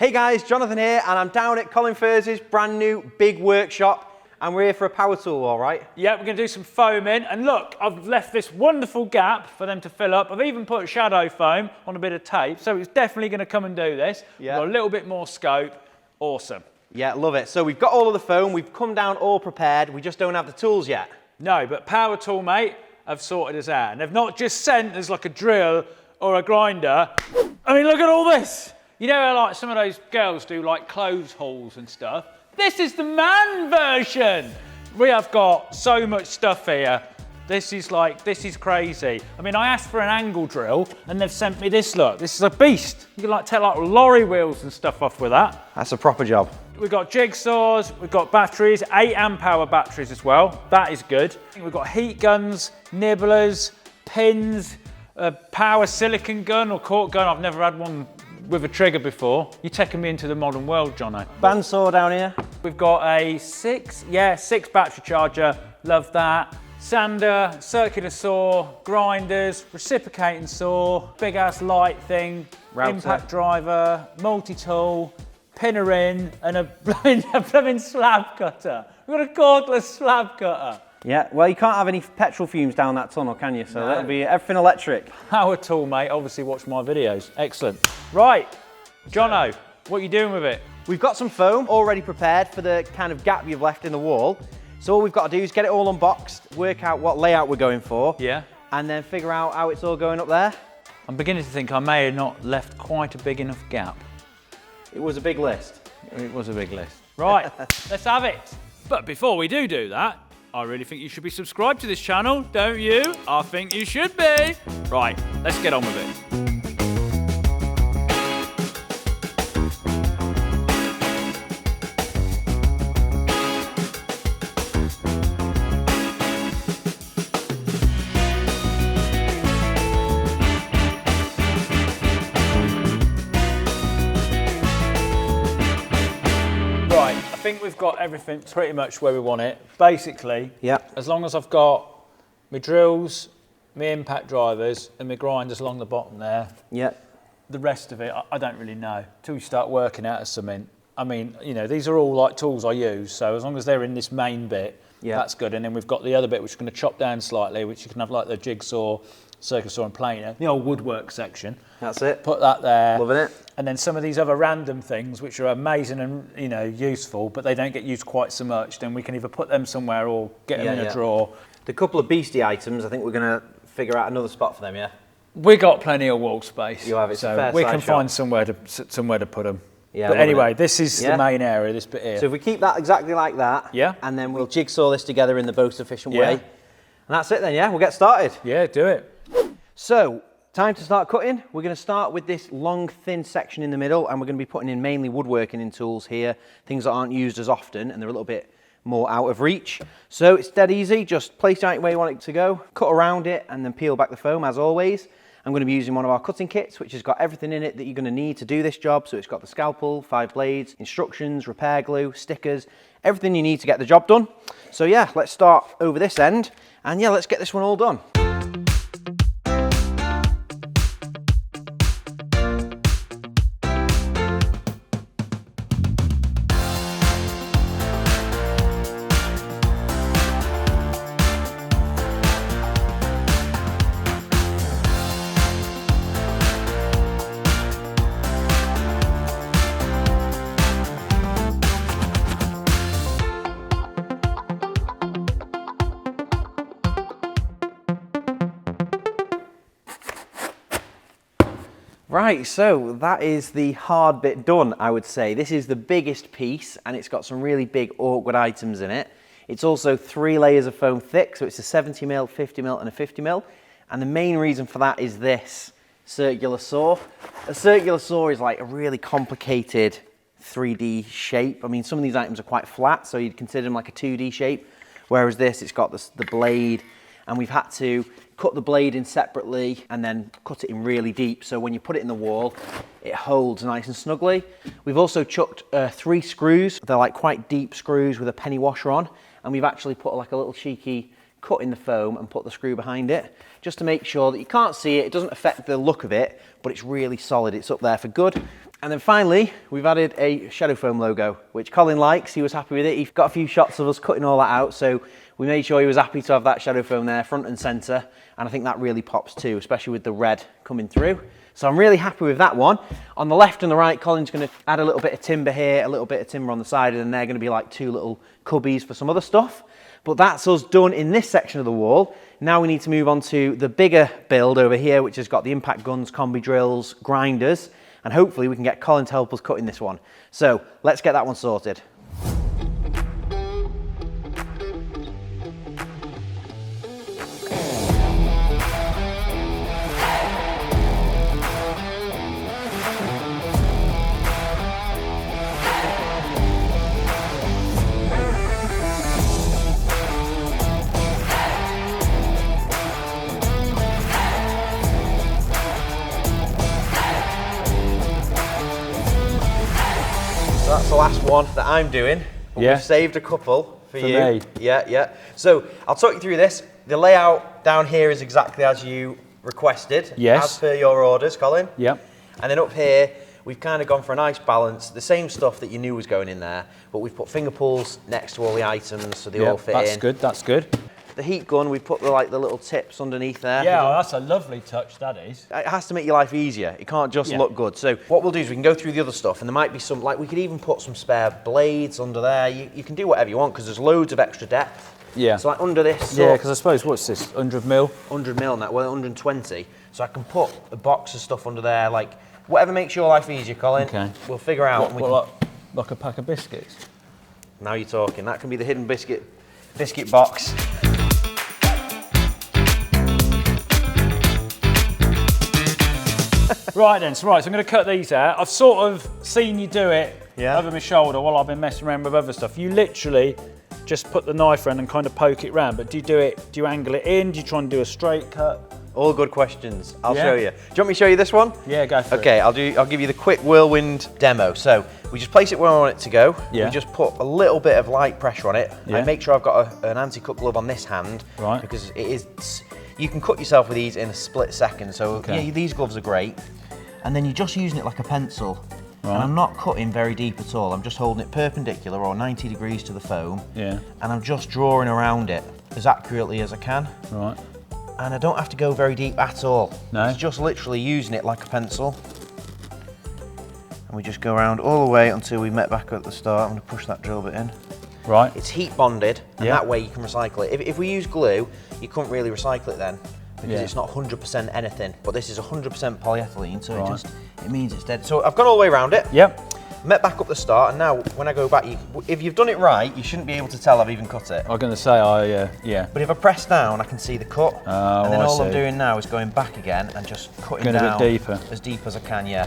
Hey guys, Jonathan here, and I'm down at Colin Furze's brand new big workshop, and we're here for a power tool, all right? Yeah, we're going to do some foaming, and look, I've left this wonderful gap for them to fill up. I've even put shadow foam on a bit of tape, so it's definitely going to come and do this. Yeah. We've got a little bit more scope. Awesome. Yeah, love it. So we've got all of the foam, we've come down all prepared, we just don't have the tools yet. No, but Power Tool, mate, have sorted us out. And they've not just sent us like a drill or a grinder. I mean, look at all this. You know how like some of those girls do like clothes hauls and stuff? This is the man version. We have got so much stuff here. This is crazy. I mean, I asked for an angle drill and they've sent me this, look. This is a beast. You can like take like lorry wheels and stuff off with that. That's a proper job. We've got jigsaws, we've got batteries, 8 amp hour batteries as well. That is good. We've got heat guns, nibblers, pins, a power silicon gun or cork gun. I've never had one with a trigger before. You're taking me into the modern world, Jono. Bandsaw down here. We've got a 6 battery charger. Love that. Sander, circular saw, grinders, reciprocating saw, big ass light thing, Router. Impact driver, multi-tool, pinner in, and a blooming slab cutter. We've got a cordless slab cutter. Yeah, well, you can't have any petrol fumes down that tunnel, can you? So No. that'll be everything electric. Power tool, mate. Obviously watch my videos. Excellent. Right, Jono, what are you doing with it? We've got some foam already prepared for the kind of gap you've left in the wall. So all we've got to do is get it all unboxed, work out what layout we're going for, Yeah. and then figure out how it's all going up there. I'm beginning to think I may have not left quite a big enough gap. It was a big list. It was a big list. Right, let's have it. But before we do that, I really think you should be subscribed to this channel, don't you? I think you should be. Right, let's get on with it. I think we've got everything pretty much where we want it. Basically, Yeah. as long as I've got my drills, my impact drivers and my grinders along the bottom there, Yeah. the rest of it, I don't really know until you start working out of something. I mean, you know, these are all like tools I use, so as long as they're in this main bit, Yeah. that's good. And then we've got the other bit which is going to chop down slightly, which you can have like the jigsaw, circular saw and planer, the old woodwork section. That's it. Put that there. Loving it. And then some of these other random things which are amazing and, you know, useful, but they don't get used quite so much, then we can either put them somewhere or get them in a drawer. The couple of beastie items, I think we're going to figure out another spot for them, yeah? We got plenty of wall space. You have, it's a so fair we size can shop. find somewhere to put them. Yeah, but loving anyway, it. this is Yeah. the main area, this bit here. So if we keep that exactly like that, Yeah. and then we'll jigsaw this together in the most efficient Yeah. way. And that's it then, yeah? We'll get started. Yeah, do it. So, time to start cutting. We're going to start with this long, thin section in the middle, and we're going to be putting in mainly woodworking in tools here, things that aren't used as often, and they're a little bit more out of reach. So it's dead easy, just place it where you want it to go, cut around it, and then peel back the foam as always. I'm going to be using one of our cutting kits, which has got everything in it that you're going to need to do this job. So it's got the scalpel, 5 blades, instructions, repair glue, stickers, everything you need to get the job done. So yeah, let's start over this end, and yeah, let's get this one all done. Right, so that is the hard bit done, I would say. This is the biggest piece, and it's got some really big, awkward items in it. It's also 3 layers of foam thick, so it's a 70mm, 50mm, and a 50mm. And the main reason for that is this circular saw. A circular saw is like a really complicated 3D shape. I mean, some of these items are quite flat, so you'd consider them like a 2D shape, whereas this, it's got the blade, and we've had to cut the blade in separately and then cut it in really deep, so when you put it in the wall it holds nice and snugly. We've also chucked 3 screws. They're like quite deep screws with a penny washer on, and we've actually put like a little cheeky cut in the foam and put the screw behind it, just to make sure that you can't see it, it doesn't affect the look of it, but it's really solid, it's up there for good. And then finally, we've added a shadow foam logo, which Colin likes, he was happy with it. He got a few shots of us cutting all that out, so we made sure he was happy to have that shadow foam there, front and center, and I think that really pops too, especially with the red coming through. So I'm really happy with that one. On the left and the right, Colin's gonna add a little bit of timber here, a little bit of timber on the side, and then they're gonna be like two little cubbies for some other stuff. But that's us done in this section of the wall. Now we need to move on to the bigger build over here, which has got the impact guns, combi drills, grinders, and hopefully we can get Colin to help us cut in this one. So let's get that one sorted. That's the last one that I'm doing. But yeah. We've saved a couple for you. Me. Yeah. So I'll talk you through this. The layout down here is exactly as you requested. Yes. As per your orders, Colin. Yep. And then up here, we've kind of gone for a nice balance. The same stuff that you knew was going in there, but we've put finger pulls next to all the items so they all fit in. That's good, that's good. The heat gun, we've put the little tips underneath there. Yeah, well, that's a lovely touch, that is. It has to make your life easier. It can't just look good. So what we'll do is we can go through the other stuff, and there might be some, like we could even put some spare blades under there. You can do whatever you want because there's loads of extra depth. Yeah. So like under this. Yeah, because I suppose, what's this, 100 mil? 100 mil now, well 120. So I can put a box of stuff under there, like whatever makes your life easier, Colin. Okay. We'll figure out. Like a pack of biscuits? Now you're talking. That can be the hidden biscuit box. Right then, so I'm going to cut these out. I've sort of seen you do it over my shoulder while I've been messing around with other stuff. You literally just put the knife around and kind of poke it round, but do you angle it in? Do you try and do a straight cut? All good questions. I'll show you. Do you want me to show you this one? Yeah, go for it. Okay, I'll give you the quick whirlwind demo. So we just place it where I want it to go. Yeah. We just put a little bit of light pressure on it. Yeah. I make sure I've got an anti-cut glove on this hand. Right. Because it is, you can cut yourself with these in a split second. So yeah, these gloves are great. And then you're just using it like a pencil. Right. And I'm not cutting very deep at all. I'm just holding it perpendicular or 90 degrees to the foam. Yeah. And I'm just drawing around it as accurately as I can. Right. And I don't have to go very deep at all. No. It's just literally using it like a pencil. And we just go around all the way until we met back at the start. I'm going to push that drill bit in. Right. It's heat bonded, and that way you can recycle it. If we use glue, you couldn't really recycle it then, because it's not 100% anything. But this is 100% polyethylene, so it means it's dead. So I've gone all the way around it. Yep. Met back up the start, and now when I go back, if you've done it right, you shouldn't be able to tell I've even cut it. I was going to say, yeah. But if I press down, I can see the cut. Oh, and then all I'm doing now is going back again and just cutting down a bit deeper. As deep as I can, yeah.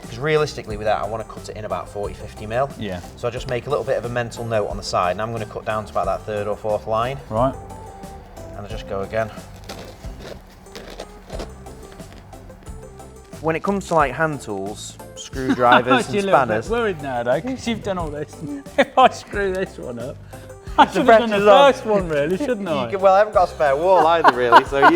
Because realistically with that, I want to cut it in about 40, 50 mil. Yeah. So I just make a little bit of a mental note on the side, and I'm going to cut down to about that third or fourth line. Right. And I just go again. When it comes to like hand tools, screwdrivers and spanners. I'm worried now though, because you've done all this. If I screw this one up, I should have done the first one really, shouldn't I? Well, I haven't got a spare wall either really, so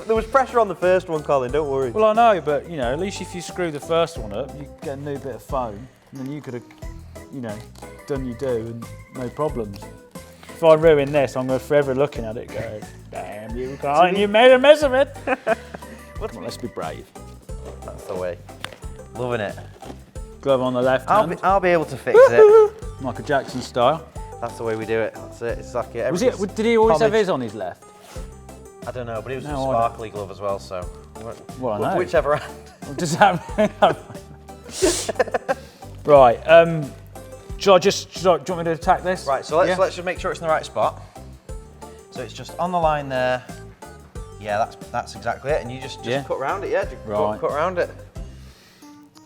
there was pressure on the first one, Colin, don't worry. Well, I know, but you know, at least if you screw the first one up, you get a new bit of foam, and then you could have, you know, done your do and no problems. If I ruin this, I'm going to forever looking at it going, damn you, Colin, you made a mess of it. Come on, let's be brave. That's the way. Loving it. Glove on the left hand. I'll be able to fix it. Michael Jackson style. That's the way we do it. That's it. It's like did he always have his on his left? I don't know, but it was a sparkly glove as well, so. Well, I know. Whichever hand. Does that Right. Do you want me to attack this? Right, so let's just make sure it's in the right spot. So it's just on the line there. Yeah, that's exactly it. And you just cut around it, Just cut around it.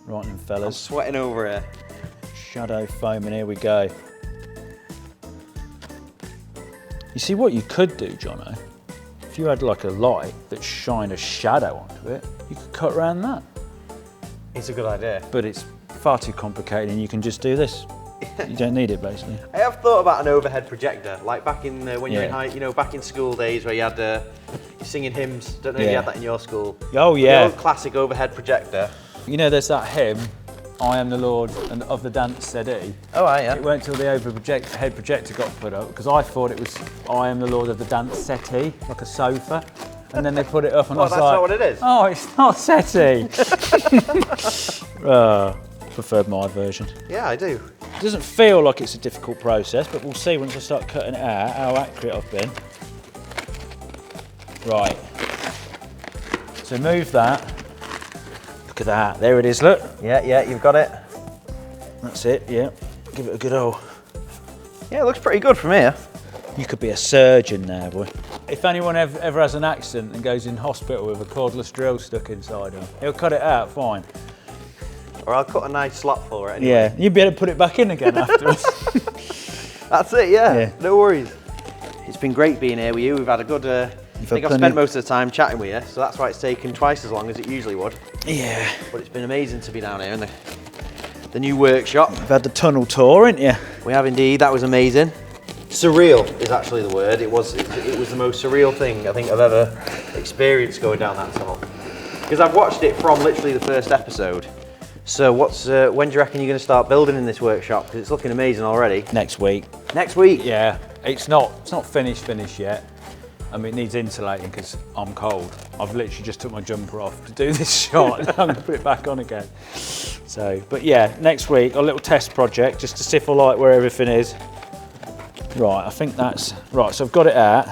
Right then, fellas. I'm sweating over here. Shadow foam, and here we go. You see what you could do, Jono? If you had like a light that shined a shadow onto it, you could cut around that. It's a good idea. But it's far too complicated, and you can just do this. You don't need it, basically. I have thought about an overhead projector, like back in when you're in Yeah. high, back in school days where you had you're singing hymns. Don't know if you had that in your school. Oh yeah. The old classic overhead projector. You know, there's that hymn, "I am the Lord and of the dance," said he. Oh, yeah. It weren't till the overhead projector got put up, because I thought it was "I am the Lord of the dance settee," like a sofa. And then they put it up, and I was that's like, not what it is. "Oh, it's not settee." Preferred my version. Yeah, I do. It doesn't feel like it's a difficult process, but we'll see once I start cutting it out how accurate I've been. Right. So move that. Look at that. There it is. Look. Yeah, you've got it. That's it. Yeah. Give it a good old. Yeah, it looks pretty good from here. You could be a surgeon now, boy. If anyone ever has an accident and goes in hospital with a cordless drill stuck inside him, he'll cut it out fine. Or I'll cut a nice slot for it anyway. Yeah, you'd be able to put it back in again afterwards. That's it, yeah. Yeah. No worries. It's been great being here with you. We've had a good, I think I've spent most of the time chatting with you, so that's why it's taken twice as long as it usually would. Yeah. But it's been amazing to be down here in the new workshop. You've had the tunnel tour, haven't you? We have indeed, that was amazing. Surreal is actually the word. It was the most surreal thing I think I've ever experienced going down that tunnel. Because I've watched it from literally the first episode. So when do you reckon you're going to start building in this workshop? Because it's looking amazing already. Next week. Next week? Yeah. It's not finished yet. I mean, it needs insulating because I'm cold. I've literally just took my jumper off to do this shot. And I'm going to put it back on again. So, but yeah, next week, a little test project just to see if I like where everything is. Right, I think that's right. So I've got it out.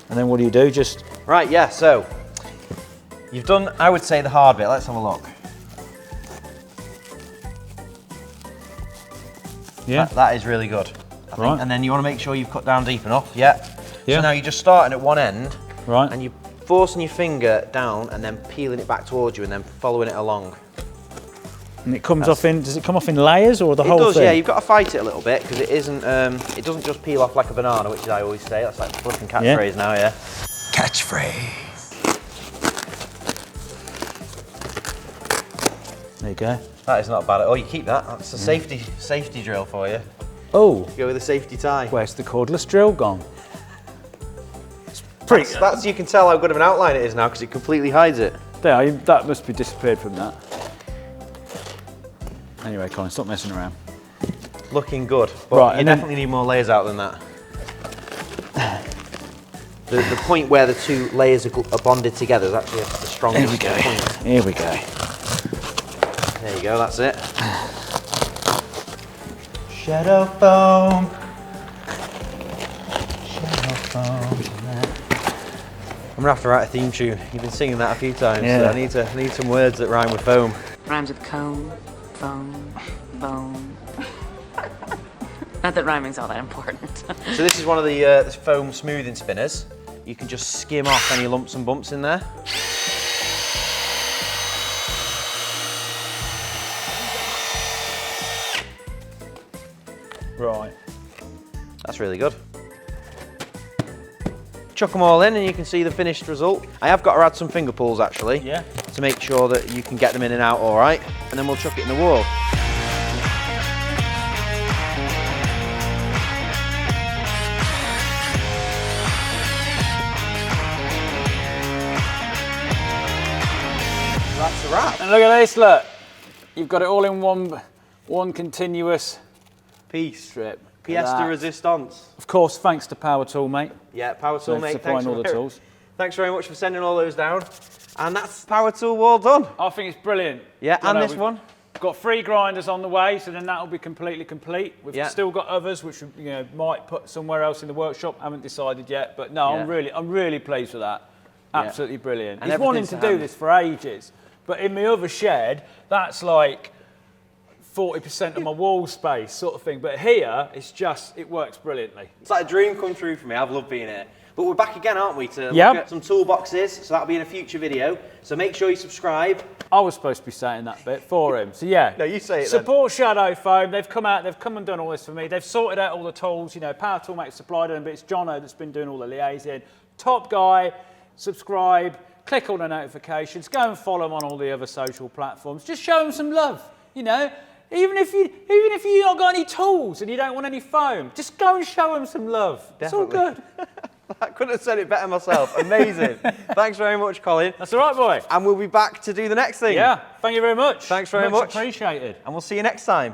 And then what do you do? Just right, yeah. So you've done, I would say, the hard bit. Let's have a look. yeah. That is really good. I think. Right. And then you want to make sure you've cut down deep enough. Yeah. Yeah. So now you're just starting at one end. Right. And you're forcing your finger down and then peeling it back towards you and then following it along. And it comes off in. Does it come off in layers or the whole thing? It does, thing? yeah. You've got to fight it a little bit because it isn't. It doesn't just peel off like a banana, which I always say. That's like the flipping catchphrase now, yeah. Catchphrase. There you go. That is not bad at all. You keep that. That's a safety drill for you. Oh. Go with a safety tie. Where's the cordless drill gone? That's you can tell how good of an outline it is now because it completely hides it. There, that must be disappeared from that. Anyway, Colin, stop messing around. Looking good. But Right, you and then- definitely need more layers out than that. The point where the two layers are bonded together is actually the strongest Here we go. point. Here we go. There you go, that's it. Shadow foam. Shadow foam. I'm gonna have to write a theme tune. You've been singing that a few times, Yeah. so I need some words that rhyme with foam. Rhymes with cone, phone, bone. Not that rhyming's all that important. So this is one of the foam smoothing spinners. You can just skim off any lumps and bumps in there. Right. That's really good. Chuck them all in and you can see the finished result. I have got to add some finger pulls actually. Yeah. To make sure that you can get them in and out all right. And then we'll chuck it in the wall. That's a wrap. And look at this, look. You've got it all in one continuous Peace. strip. Pièce de resistance. Of course, thanks to Power Tool, mate. Yeah, Power Tool, For mate. supplying all the tools. Thanks very much for sending all those down. And that's Power Tool wall done. I think it's brilliant. Yeah, You and know, this we've one. Got 3 grinders on the way, so then that'll be completely complete. We've Yeah. still got others, which might put somewhere else in the workshop. Haven't decided yet, but no, Yeah. I'm really pleased with that. Absolutely brilliant. And He's wanting everything's to to do hand. this for ages, but in my other shed, that's like 40% of my wall space, sort of thing. But here, it works brilliantly. It's like a dream come true for me. I've loved being here. But we're back again, aren't we, to Yep. look at some toolboxes. So that'll be in a future video. So make sure you subscribe. I was supposed to be saying that bit for him. So yeah. No, you say it then. Support Shadow Foam. They've come and done all this for me. They've sorted out all the tools. Power Tool makes supplied them, but it's Jono that's been doing all the liaising. Top guy. Subscribe. Click all the notifications. Go and follow them on all the other social platforms. Just show them some love. Even if you not got any tools and you don't want any foam, just go and show them some love. Definitely. It's all good. I couldn't have said it better myself. Amazing. Thanks very much, Colin. That's all right, boy. And we'll be back to do the next thing. Yeah, thank you very much. Thanks very much. Appreciated. And we'll see you next time.